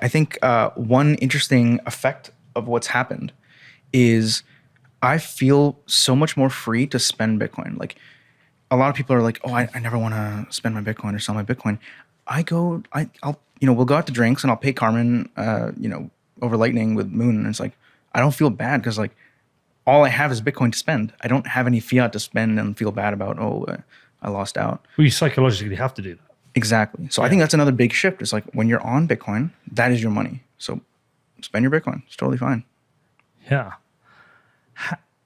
I think one interesting effect of what's happened is I feel so much more free to spend Bitcoin. Like a lot of people are like, oh, I never want to spend my Bitcoin or sell my Bitcoin. I'll we'll go out to drinks and I'll pay Carmen, over Lightning with Moon. And it's like, I don't feel bad because like all I have is Bitcoin to spend. I don't have any fiat to spend and feel bad about, I lost out. Well, you psychologically have to do that. Exactly. So I think that's another big shift. It's like when you're on Bitcoin, that is your money. So spend your Bitcoin. It's totally fine. Yeah.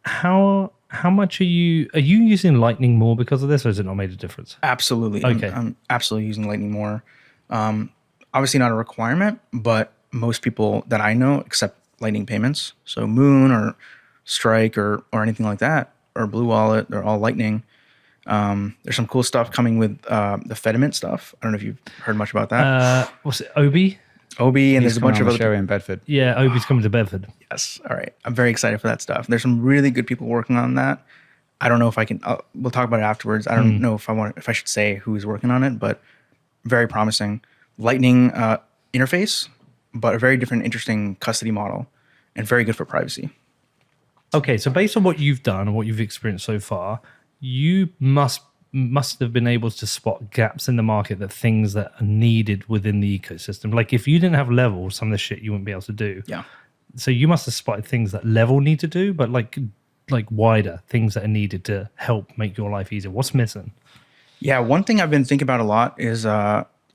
How much are you using Lightning more because of this, or has it not made a difference? Absolutely. Okay. I'm absolutely using Lightning more. Obviously not a requirement, but most people that I know accept Lightning payments. So Moon or Strike or anything like that, or Blue Wallet, they're all Lightning. There's some cool stuff coming with the Fedimint stuff. I don't know if you've heard much about that. What's it, Obi? Obi, and there's a bunch of other show in Bedford. Yeah, Obi's coming to Bedford. Yes. All right. I'm very excited for that stuff. There's some really good people working on that. I don't know if I can. We'll talk about it afterwards. I don't know if I should say who's working on it, but very promising. Lightning interface, but a very different, interesting custody model, and very good for privacy. Okay, so based on what you've done and what you've experienced so far, you must have been able to spot gaps in the market, that things that are needed within the ecosystem. Like if you didn't have Level, some of the shit you wouldn't be able to do. Yeah. So you must have spotted things that Level need to do, but like wider things that are needed to help make your life easier. What's missing? Yeah, one thing I've been thinking about a lot is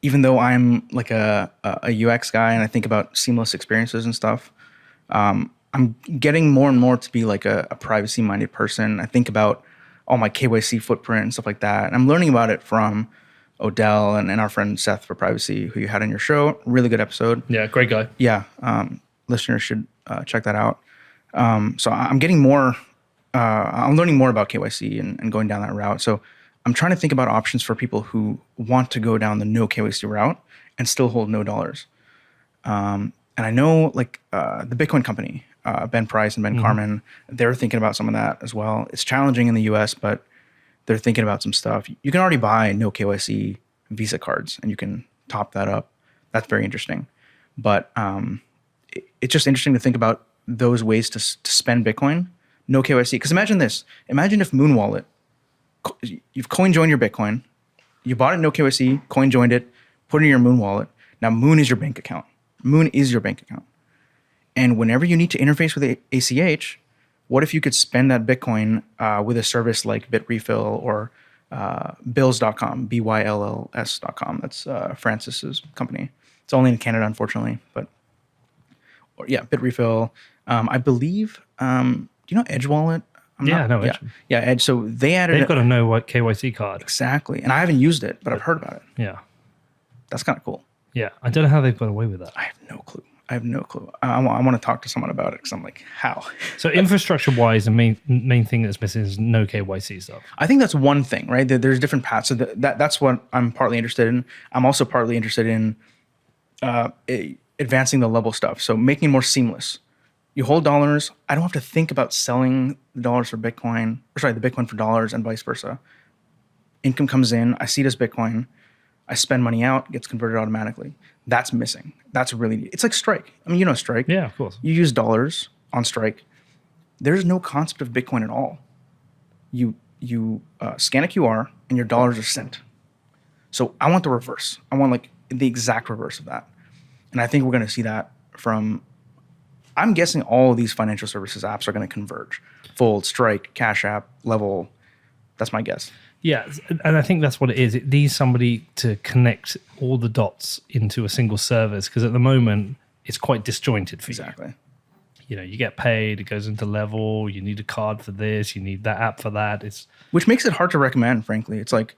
even though I'm like a UX guy and I think about seamless experiences and stuff, I'm getting more and more to be like a privacy-minded person. I think about all my KYC footprint and stuff like that. And I'm learning about it from Odell and our friend Seth for Privacy, who you had on your show. Really good episode. Yeah, great guy. Yeah, listeners should check that out. So I'm getting more, I'm learning more about KYC and going down that route. So I'm trying to think about options for people who want to go down the no KYC route and still hold no dollars. And I know like the Bitcoin company, Ben Price and Ben Carmen, they're thinking about some of that as well. It's challenging in the US, but they're thinking about some stuff. You can already buy no KYC Visa cards and you can top that up. That's very interesting. But it's just interesting to think about those ways to spend Bitcoin, no KYC. Because imagine this. Imagine if Moon Wallet, you've coin joined your Bitcoin, you bought it no KYC, coin joined it, put it in your Moon Wallet. Now Moon is your bank account. Moon is your bank account. And whenever you need to interface with ACH, what if you could spend that Bitcoin with a service like Bitrefill or Bills.com, BYLLS.com. That's Francis's company. It's only in Canada, unfortunately. But Bitrefill. I believe, do you know Edge Wallet? Edge. Yeah, Edge. So they've got a no KYC card. Exactly. And I haven't used it, but I've heard about it. Yeah. That's kind of cool. Yeah. I don't know how they've got away with that. I have no clue. I want to talk to someone about it because I'm like, how? So infrastructure-wise, the main thing that's missing is no KYC stuff. I think that's one thing, right? There's different paths. So that's what I'm partly interested in. I'm also partly interested in advancing the level stuff. So making it more seamless. You hold dollars. I don't have to think about selling the dollars for Bitcoin, the Bitcoin for dollars and vice versa. Income comes in. I see it as Bitcoin. I spend money out, gets converted automatically. That's missing. That's really, it's like Strike. I mean, you know Strike. Yeah, of course. You use dollars on Strike. There's no concept of Bitcoin at all. You scan a QR and your dollars are sent. So I want the reverse. I want like the exact reverse of that. And I think we're going to see that from, I'm guessing all of these financial services apps are going to converge. Fold, Strike, Cash App, Level. That's my guess. Yeah, and I think that's what it is. It needs somebody to connect all the dots into a single service, because at the moment it's quite disjointed for you. Exactly. You know, you get paid, it goes into Level, you need a card for this, you need that app for that. Which makes it hard to recommend, frankly. It's like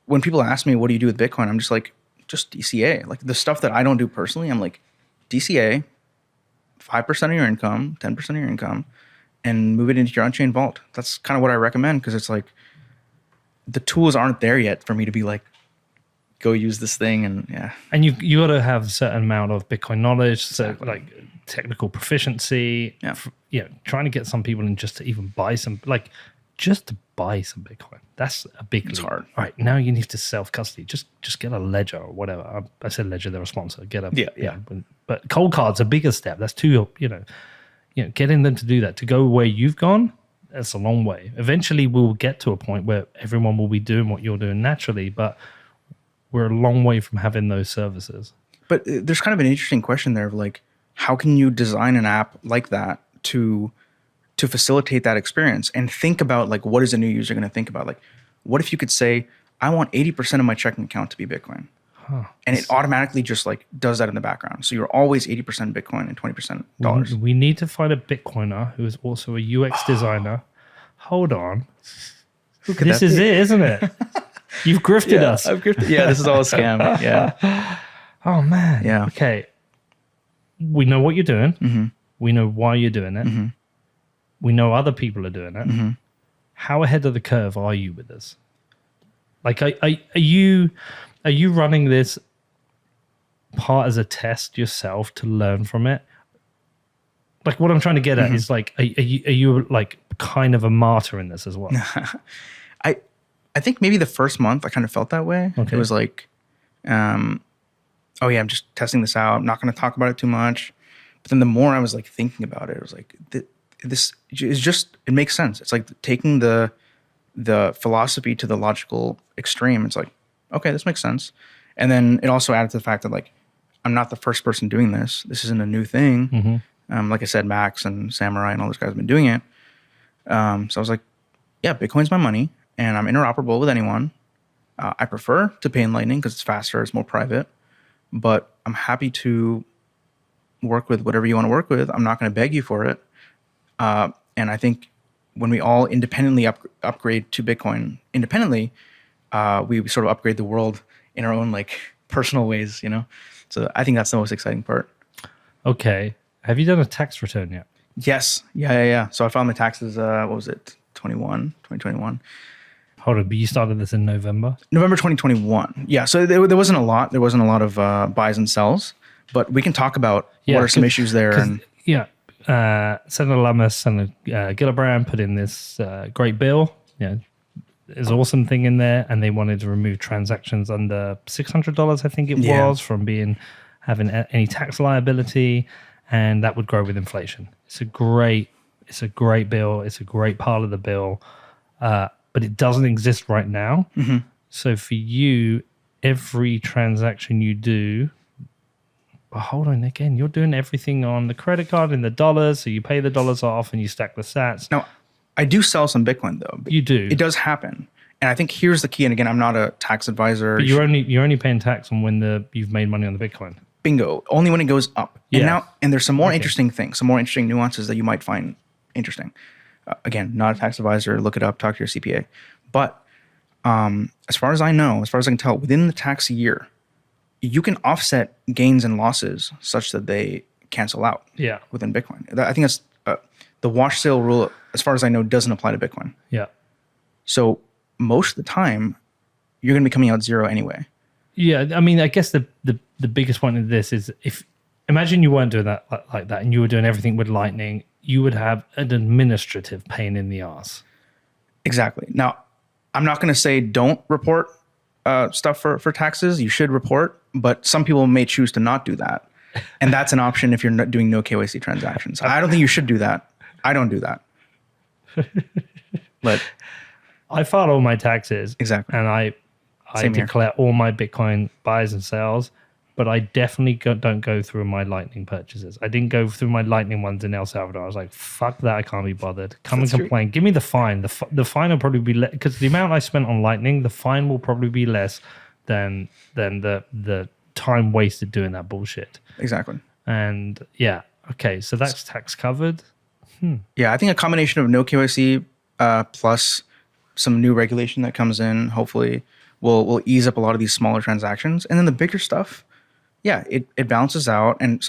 when people ask me, what do you do with Bitcoin? I'm just like, just DCA. Like the stuff that I don't do personally, I'm like, DCA, 5% of your income, 10% of your income, and move it into your on-chain vault. That's kind of what I recommend, because it's like, the tools aren't there yet for me to be like, go use this thing. And yeah. And you got to have a certain amount of Bitcoin knowledge, exactly. So like technical proficiency, trying to get some people in just to even buy some, like just to buy some Bitcoin. That's a big leap. hard. All right, now you need to self-custody. Just get a ledger or whatever. I said ledger, they're a sponsor. Get a Yeah. But cold card's a bigger step. That's too, getting them to do that, to go where you've gone, that's a long way. Eventually we'll get to a point where everyone will be doing what you're doing naturally, but we're a long way from having those services. But there's kind of an interesting question there of like, how can you design an app like that to facilitate that experience, and think about like, what is a new user going to think about? Like, what if you could say, I want 80% of my checking account to be Bitcoin. And it automatically just like does that in the background. So you're always 80% Bitcoin and 20% dollars. We need to find a Bitcoiner who is also a UX designer. Hold on. This is it, isn't it? You've grifted us. I've grifted. Yeah, this is all a scam. Yeah. Oh, man. Yeah. Okay. We know what you're doing. Mm-hmm. We know why you're doing it. Mm-hmm. We know other people are doing it. Mm-hmm. How ahead of the curve are you with this? Like, are you running this part as a test yourself to learn from it? Like, what I'm trying to get at is like, are you like kind of a martyr in this as well? I think maybe the first month I kind of felt that way. Okay. It was like, oh yeah, I'm just testing this out. I'm not going to talk about it too much. But then the more I was like thinking about it, it was like, this is just, it makes sense. It's like taking the philosophy to the logical extreme. It's like, okay, this makes sense. And then it also added to the fact that like, I'm not the first person doing this. This isn't a new thing. Mm-hmm. Like I said, Max and Samurai and all those guys have been doing it. So I was like, yeah, Bitcoin's my money and I'm interoperable with anyone. I prefer to pay in Lightning because it's faster, it's more private. But I'm happy to work with whatever you want to work with. I'm not going to beg you for it. And I think when we all independently upgrade to Bitcoin independently, we sort of upgrade the world in our own like personal ways, you know? So I think that's the most exciting part. Okay. Have you done a tax return yet? Yes. Yeah. So I filed my taxes, what was it? 2021. Hold on, but you started this in November? November 2021. Yeah. So there wasn't a lot. There wasn't a lot of buys and sells, but we can talk about what are some issues there. And Senator Lummis and Gillibrand put in this great bill. Yeah, there's an awesome thing in there, and they wanted to remove transactions under $600, I think it was, from having any tax liability, and that would grow with inflation. It's a great bill. It's a great part of the bill, but it doesn't exist right now. Mm-hmm. So for you, every transaction you do. But hold on, again, you're doing everything on the credit card in the dollars, so you pay the dollars off and you stack the sats. Now, I do sell some Bitcoin though. You do. It does happen. And I think here's the key. And again, I'm not a tax advisor. But you're only paying tax on when you've made money on the Bitcoin. Bingo. Only when it goes up. Yeah. And there's some more interesting things, some more interesting nuances that you might find interesting. Again, not a tax advisor. Look it up. Talk to your CPA. But as far as I know, as far as I can tell, within the tax year, you can offset gains and losses such that they cancel out within Bitcoin. I think that's the wash sale rule, as far as I know, doesn't apply to Bitcoin. Yeah. So most of the time, you're going to be coming out zero anyway. Yeah. I mean, I guess the biggest point of this is imagine you weren't doing that like that and you were doing everything with Lightning, you would have an administrative pain in the ass. Exactly. Now, I'm not going to say don't report stuff for taxes. You should report, but some people may choose to not do that. And that's an option if you're not doing no KYC transactions. I don't think you should do that. I don't do that. But I file all my taxes. Exactly. And I declare all my Bitcoin buys and sales, but I definitely don't go through my Lightning purchases. I didn't go through my Lightning ones in El Salvador. I was like, fuck that. I can't be bothered. Come and complain. Give me the fine. The fine will probably be less, because the amount I spent on Lightning, the fine will probably be less than the time wasted doing that bullshit. Exactly. And yeah. Okay. So that's tax covered. Yeah. I think a combination of no KYC plus some new regulation that comes in, hopefully will ease up a lot of these smaller transactions. And then the bigger stuff, yeah, it balances out, and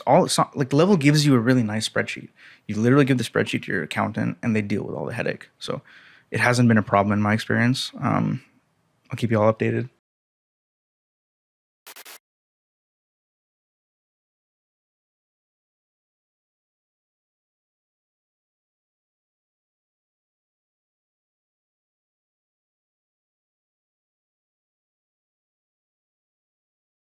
like Level gives you a really nice spreadsheet. You literally give the spreadsheet to your accountant, and they deal with all the headache. So it hasn't been a problem in my experience. I'll keep you all updated.